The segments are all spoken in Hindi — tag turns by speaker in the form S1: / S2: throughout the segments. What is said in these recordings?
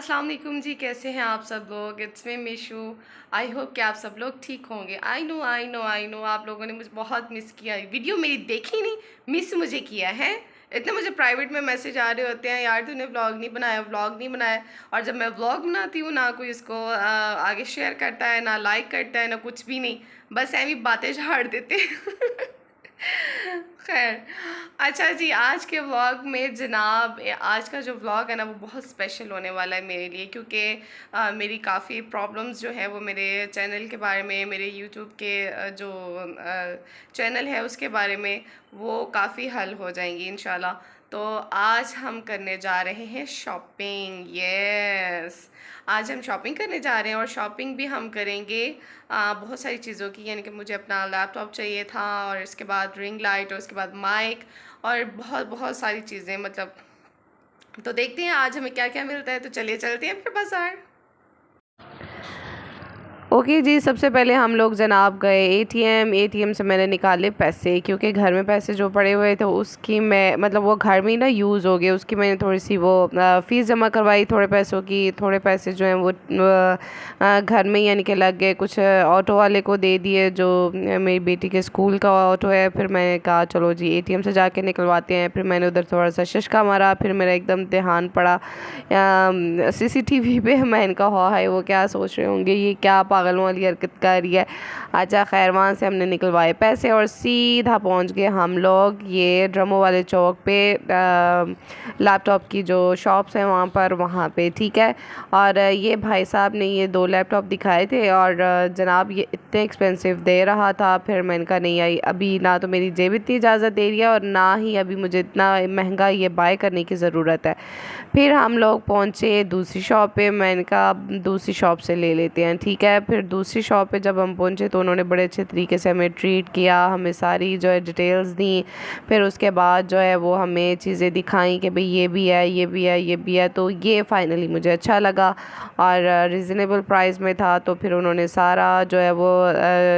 S1: अस्सलाम वालेकुम जी, कैसे हैं आप सब लोग। It's me Mishu. I hope कि आप सब लोग ठीक होंगे। आई नो आप लोगों ने मुझे बहुत मिस किया। वीडियो मेरी देखी नहीं, मिस मुझे किया है। इतने मुझे प्राइवेट में मैसेज आ रहे होते हैं, यार तूने व्लॉग नहीं बनाया। और जब मैं व्लॉग बनाती हूँ ना कोई इसको आगे शेयर करता है, ना लाइक करता है, ना कुछ भी नहीं, बस ऐवी बातें झाड़ देते हैं। खैर, अच्छा जी, आज के व्लॉग में जनाब आज का जो व्लॉग है ना वो बहुत स्पेशल होने वाला है मेरे लिए, क्योंकि मेरी काफ़ी प्रॉब्लम्स जो है वो मेरे चैनल के बारे में, मेरे यूट्यूब के जो चैनल है उसके बारे में वो काफ़ी हल हो जाएंगी इंशाल्लाह। तो आज हम करने जा रहे हैं शॉपिंग। यस, आज हम शॉपिंग करने जा रहे हैं और शॉपिंग भी हम करेंगे बहुत सारी चीज़ों की। यानी कि मुझे अपना लैपटॉप चाहिए था, और इसके बाद रिंग लाइट, और उसके बाद माइक, और बहुत बहुत सारी चीज़ें मतलब। तो देखते हैं आज हमें क्या क्या मिलता है। तो चलिए चलते हैं फिर बाज़ार। ओके जी, सबसे पहले हम लोग जनाब गए एटीएम से मैंने निकाले पैसे, क्योंकि घर में पैसे जो पड़े हुए थे उसकी मैं मतलब वो घर में ही ना यूज़ हो गए, उसकी मैंने थोड़ी सी वो फ़ीस जमा करवाई थोड़े पैसों की। थोड़े पैसे जो हैं वो घर में यानी कि लग गए, कुछ ऑटो वाले को दे दिए जो मेरी बेटी के स्कूल का ऑटो है। फिर मैंने कहा चलो जी एटीएम से जाके निकलवाते हैं। फिर मैंने उधर थोड़ा सा शशका मारा, फिर मेरा एकदम ध्यान पड़ा सीसीटीवी पे। मैं इनका हाय वो क्या सोच रहे होंगे, ये क्या पागलों वाली हरकत कर रही है। अच्छा खैर, वहाँ से हमने निकलवाए पैसे और सीधा पहुँच गए हम लोग ये ड्रमो वाले चौक पे, लैपटॉप की जो शॉप्स हैं वहाँ पे, ठीक है। और ये भाई साहब ने ये 2 लैपटॉप दिखाए थे, और जनाब ये इतने एक्सपेंसिव दे रहा था। फिर मैंने कहा नहीं आई, अभी ना तो मेरी जेब इतनी इजाज़त दे रही है, और ना ही अभी मुझे इतना महंगा ये बाय करने की ज़रूरत है। फिर हम लोग पहुँचे दूसरी शॉप पे। मैंने कहा अब दूसरी शॉप से ले लेते हैं, ठीक है। फिर दूसरी शॉप पे जब हम पहुँचे तो उन्होंने बड़े अच्छे तरीके से हमें ट्रीट किया, हमें सारी जो है डिटेल्स दी। फिर उसके बाद जो है वो हमें चीज़ें दिखाई कि भाई ये भी है, ये भी है, ये भी है। तो ये फ़ाइनली मुझे अच्छा लगा और रिज़नेबल प्राइस में था। तो फिर उन्होंने सारा जो है वो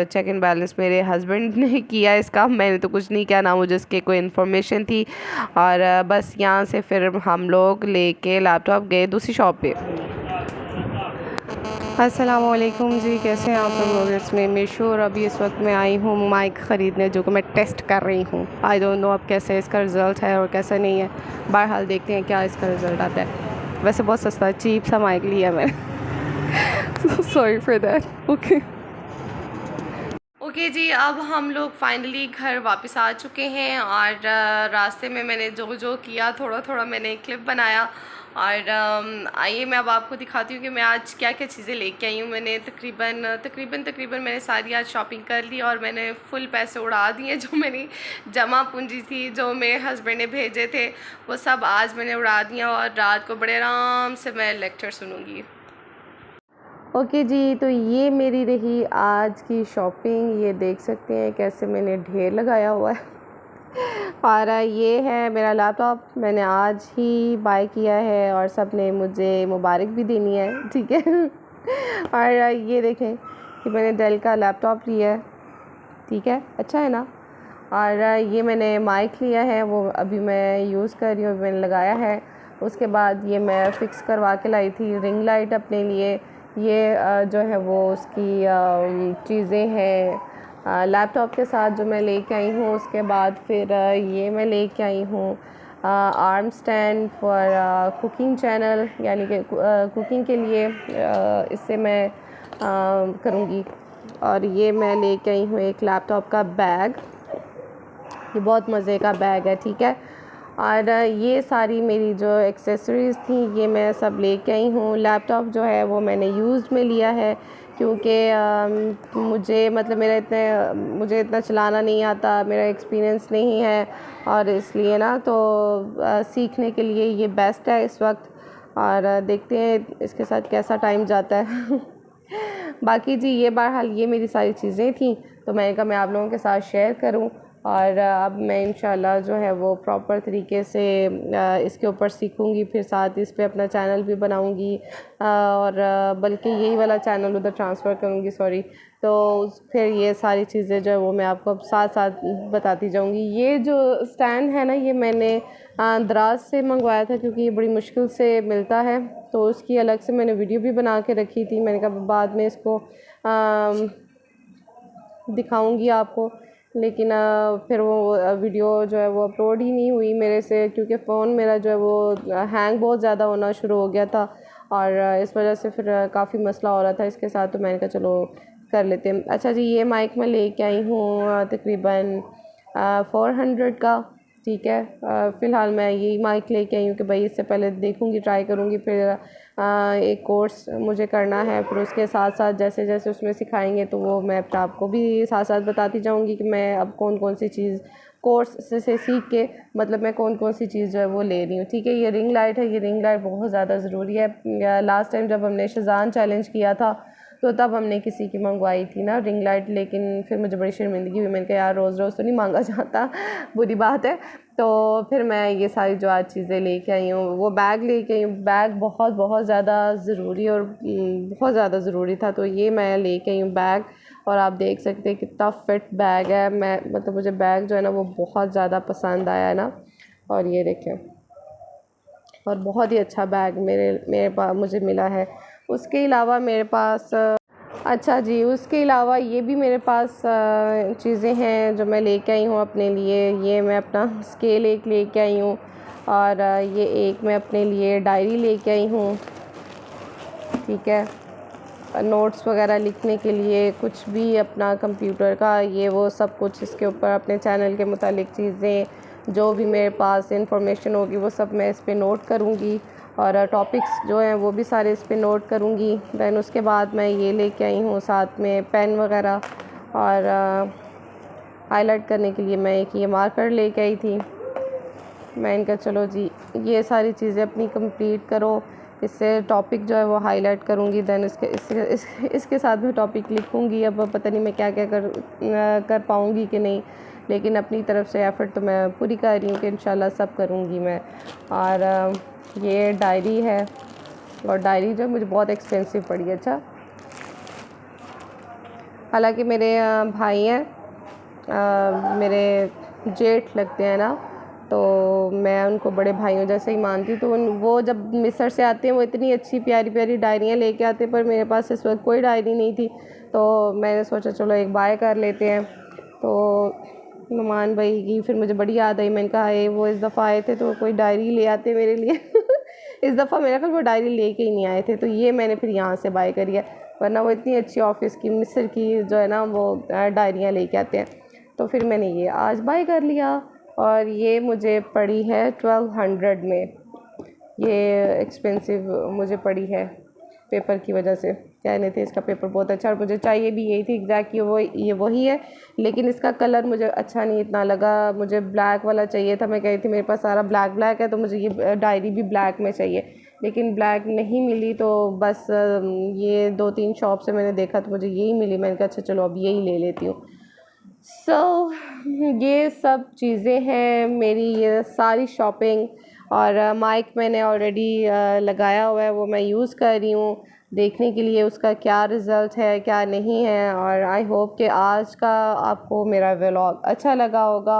S1: चेक इन बैलेंस मेरे हस्बैंड ने किया इसका, मैंने तो कुछ नहीं किया, ना मुझे इसकी कोई इन्फॉर्मेशन थी। और बस यहाँ से फिर हम लोग लेके लैपटॉप गए दूसरी शॉप पे। अस्सलाम वालेकुम जी, कैसे हैं आप लोग। इसमें मीशो, और अभी इस वक्त मैं आई हूँ माइक ख़रीदने, जो कि मैं टेस्ट कर रही हूँ। आई डोंट नो अब कैसे इसका रिज़ल्ट है और कैसा नहीं है। बहरहाल देखते हैं क्या इसका रिज़ल्ट आता है। वैसे बहुत सस्ता चीप सा माइक लिया मैंने। Sorry for that. ओके जी, अब हम लोग फाइनली घर वापस आ चुके हैं, और रास्ते में मैंने जो जो किया थोड़ा थोड़ा मैंने क्लिप बनाया। और आइए मैं अब आपको दिखाती हूँ कि मैं आज क्या क्या चीज़ें लेके आई हूँ। मैंने तकरीबन मैंने सारी आज शॉपिंग कर ली, और मैंने फुल पैसे उड़ा दिए। जो मेरी जमा पूंजी थी, जो मेरे हस्बैंड ने भेजे थे, वो सब आज मैंने उड़ा दिया, और रात को बड़े आराम से मैं लेक्चर सुनूँगी। ओके जी, तो ये मेरी रही आज की शॉपिंग। ये देख सकते हैं कैसे मैंने ढेर लगाया हुआ है। और ये है मेरा लैपटॉप, मैंने आज ही बाय किया है, और सब ने मुझे मुबारक भी देनी है, ठीक है। और ये देखें कि मैंने डेल का लैपटॉप लिया है, ठीक है, अच्छा है ना। और ये मैंने माइक लिया है, वो अभी मैं यूज़ कर रही हूँ, मैंने लगाया है। उसके बाद ये मैं फ़िक्स करवा के लाई थी रिंग लाइट अपने लिए। ये जो है वो उसकी चीज़ें हैं लैपटॉप के साथ जो मैं लेके आई हूँ। उसके बाद फिर ये मैं लेके आई हूँ arm stand for cooking channel, यानी कि कुकिंग के लिए इससे मैं करूँगी। और ये मैं लेके आई हूँ एक लैपटॉप का बैग, ये बहुत मज़े का बैग है, ठीक है। और ये सारी मेरी जो एक्सेसरीज़ थी ये मैं सब लेके आई हूँ। लैपटॉप जो है वो मैंने यूज़ में लिया है, क्योंकि मुझे मतलब मुझे इतना चलाना नहीं आता, मेरा एक्सपीरियंस नहीं है, और इसलिए ना तो सीखने के लिए ये बेस्ट है इस वक्त। और देखते हैं इसके साथ कैसा टाइम जाता है। बाकी जी ये बहरहाल ये मेरी सारी चीज़ें थी, तो मैंने कहा मैं आप लोगों के साथ शेयर करूं। और अब मैं इंशाल्लाह जो है वो प्रॉपर तरीके से इसके ऊपर सीखूंगी, फिर साथ इस पे अपना चैनल भी बनाऊंगी और बल्कि यही वाला चैनल उधर ट्रांसफ़र करूंगी, सॉरी। तो फिर ये सारी चीज़ें जो है वो मैं आपको अब साथ साथ बताती जाऊंगी। ये जो स्टैंड है ना, ये मैंने दराज से मंगवाया था क्योंकि ये बड़ी मुश्किल से मिलता है, तो उसकी अलग से मैंने वीडियो भी बना के रखी थी। मैंने कहा बाद में इसको दिखाऊंगी आपको, लेकिन फिर वो वीडियो जो है वो अपलोड ही नहीं हुई मेरे से, क्योंकि फ़ोन मेरा जो है वो हैंग बहुत ज़्यादा होना शुरू हो गया था और इस वजह से फिर काफ़ी मसला हो रहा था इसके साथ। तो मैंने कहा चलो कर लेते हैं। अच्छा जी, ये माइक मैं लेके आई हूँ तकरीबन 400 का, ठीक है। फ़िलहाल मैं यही माइक लेके आई हूँ कि भाई इससे पहले देखूँगी, ट्राई करूँगी, फिर एक कोर्स मुझे करना है, फिर उसके साथ साथ जैसे जैसे उसमें सिखाएंगे तो वो मैं आपको भी साथ साथ बताती जाऊँगी कि मैं अब कौन कौन सी चीज़ कोर्स से सीख के, मतलब मैं कौन कौन सी चीज़ जो है वो ले रही हूँ, ठीक है। ये रिंग लाइट है, ये रिंग लाइट बहुत ज़्यादा ज़रूरी है। लास्ट टाइम जब हमने शज़ान चैलेंज किया था तो तब हमने किसी की मंगवाई थी ना रिंग लाइट, लेकिन फिर मुझे बड़ी शर्मिंदगी हुई। मैंने कहा यार रोज़ रोज़ तो नहीं मांगा जाता, बुरी बात है। तो फिर मैं ये सारी जो आज चीज़ें लेके आई हूँ, वो बैग लेके आई हूँ। बैग बहुत बहुत ज़्यादा ज़रूरी और बहुत ज़्यादा ज़रूरी था, तो ये मैं लेके आई हूँ बैग। और आप देख सकते हैं कितना फ़िट बैग है। मैं मतलब मुझे बैग जो है ना वो बहुत ज़्यादा पसंद आया है ना, और ये देखें, और बहुत ही अच्छा बैग मेरे पास मुझे मिला है। उसके अलावा मेरे पास अच्छा जी, उसके अलावा ये भी मेरे पास चीज़ें हैं जो मैं लेके आई हूँ अपने लिए। ये मैं अपना स्केल एक लेके आई हूँ और ये एक मैं अपने लिए डायरी लेके आई हूँ, ठीक है। नोट्स वगैरह लिखने के लिए, कुछ भी अपना कंप्यूटर का ये वो सब कुछ इसके ऊपर, अपने चैनल के मुतालिक चीज़ें जो भी मेरे पास इंफॉर्मेशन होगी वो सब मैं इस पे नोट करूँगी और टॉपिक्स जो हैं वो भी सारे इस पे नोट करूँगी। दैन उसके बाद मैं ये लेके आई हूँ साथ में पेन वगैरह, और हाईलाइट करने के लिए मैं एक ये मार्कर लेके आई थी। मैं इनका चलो जी ये सारी चीज़ें अपनी कंप्लीट करो, इससे टॉपिक जो है वो हाईलाइट करूँगी। दैन इसके साथ में टॉपिक लिखूँगी। अब पता नहीं मैं क्या क्या कर पाऊँगी कि नहीं, लेकिन अपनी तरफ से एफ़र्ट तो मैं पूरी कर रही हूँ कि इंशाल्लाह सब करूँगी मैं। और ये डायरी है, और डायरी जो मुझे बहुत एक्सपेंसिव पड़ी है। अच्छा, हालांकि मेरे भाई हैं, मेरे जेठ लगते हैं ना, तो मैं उनको बड़े भाइयों जैसे ही मानती हूँ। तो वो जब मिस्र से आते हैं वो इतनी अच्छी प्यारी प्यारी डायरियाँ लेके आते हैं, पर मेरे पास इस वक्त कोई डायरी नहीं थी, तो मैंने सोचा चलो एक बाय कर लेते हैं। तो नुमान भाई की फिर मुझे बड़ी याद आई। मैंने कहा ये वो इस दफ़ा आए थे तो कोई डायरी ले आते मेरे लिए इस दफ़ा मेरे ख्याल वो डायरी लेके ही नहीं आए थे, तो ये मैंने फिर यहाँ से बाय करी है। वरना वो इतनी अच्छी ऑफिस की मिस्र की जो है ना वो डायरियाँ लेके आते हैं, तो फिर मैंने ये आज बाय कर लिया। और ये मुझे पड़ी है 1200 में। ये एक्सपेंसिव मुझे पड़ी है पेपर की वजह से। कहने थे इसका पेपर बहुत अच्छा, और मुझे चाहिए भी यही थी एग्जैक्ट, ये वही है, लेकिन इसका कलर मुझे अच्छा नहीं इतना लगा। मुझे ब्लैक वाला चाहिए था। मैं कही थी मेरे पास सारा ब्लैक है, तो मुझे ये डायरी भी ब्लैक में चाहिए, लेकिन ब्लैक नहीं मिली। तो बस ये 2-3 शॉप से मैंने देखा तो मुझे यही मिली। मैंने कहा अच्छा चलो अब यही ले लेती हूँ। ये सब चीज़ें हैं मेरी, ये सारी शॉपिंग। और माइक मैंने ऑलरेडी लगाया हुआ है, वो मैं यूज़ कर रही हूँ देखने के लिए उसका क्या रिज़ल्ट है क्या नहीं है। और आई होप कि आज का आपको मेरा व्लॉग अच्छा लगा होगा।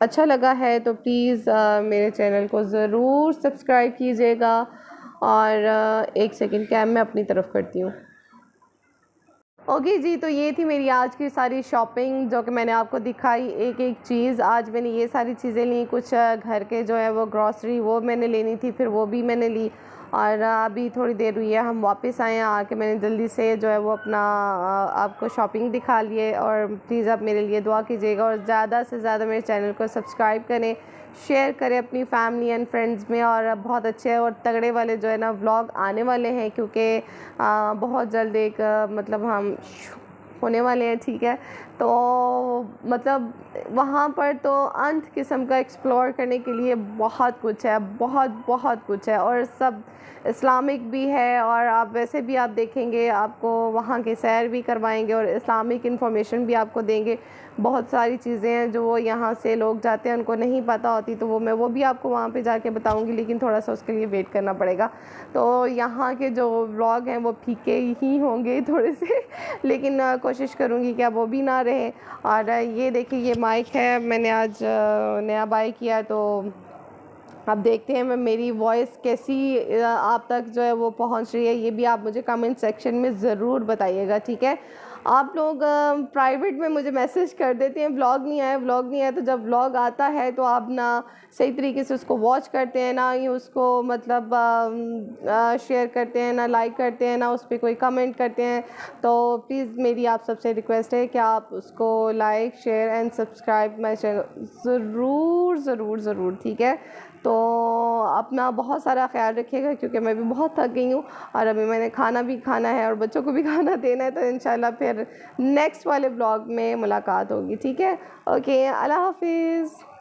S1: अच्छा लगा है तो प्लीज़ मेरे चैनल को ज़रूर सब्सक्राइब कीजिएगा। और एक सेकंड कैम मैं अपनी तरफ करती हूँ। ओके जी, तो ये थी मेरी आज की सारी शॉपिंग जो कि मैंने आपको दिखाई एक एक चीज़। आज मैंने ये सारी चीज़ें ली, कुछ घर के जो है वो ग्रॉसरी वो मैंने लेनी थी, फिर वो भी मैंने ली। और अभी थोड़ी देर हुई है हम वापस आए हैं, आके मैंने जल्दी से जो है वो अपना आपको शॉपिंग दिखा लिए। और प्लीज़ आप मेरे लिए दुआ कीजिएगा और ज़्यादा से ज़्यादा मेरे चैनल को सब्सक्राइब करें, शेयर करें अपनी फैमिली एंड फ्रेंड्स में। और बहुत अच्छे और तगड़े वाले जो है ना व्लॉग आने वाले हैं, क्योंकि बहुत जल्द एक मतलब हम होने वाले हैं, ठीक है। तो मतलब वहाँ पर तो अंत किस्म का एक्सप्लोर करने के लिए बहुत कुछ है, बहुत बहुत कुछ है, और सब इस्लामिक भी है। और आप वैसे भी आप देखेंगे, आपको वहाँ के सैर भी करवाएंगे और इस्लामिक इन्फॉर्मेशन भी आपको देंगे। बहुत सारी चीज़ें हैं जो वो यहाँ से लोग जाते हैं उनको नहीं पता होती, तो वो भी आपको वहाँ पे जाके बताऊँगी, लेकिन थोड़ा सा उसके लिए वेट करना पड़ेगा। तो यहाँ के जो व्लॉग हैं वो फीके ही होंगे थोड़े से लेकिन कोशिश करूँगी कि अब वो भी ना रहे। और ये देखिए, ये माइक है, मैंने आज नया बाय किया, तो अब देखते हैं मैं मेरी वॉइस कैसी आप तक जो है वो पहुंच रही है। ये भी आप मुझे कमेंट सेक्शन में ज़रूर बताइएगा, ठीक है। आप लोग प्राइवेट में मुझे मैसेज कर देते हैं व्लॉग नहीं आया, व्लॉग नहीं आया, तो जब व्लॉग आता है तो आप ना सही तरीके से उसको वॉच करते हैं, ना ही उसको मतलब शेयर करते हैं, ना लाइक करते हैं, ना उस पर कोई कमेंट करते हैं। तो प्लीज़ मेरी आप सबसे रिक्वेस्ट है कि आप उसको like, share and subscribe my channel ज़रूर ज़रूर ज़रूर, ठीक है। तो अपना बहुत सारा ख्याल रखिएगा, क्योंकि मैं भी बहुत थक गई हूँ और अभी मैंने खाना भी खाना है और बच्चों को भी खाना देना है। तो इंशाल्लाह फिर नेक्स्ट वाले ब्लॉग में मुलाकात होगी, ठीक है। ओके, अल्लाह हाफिज़।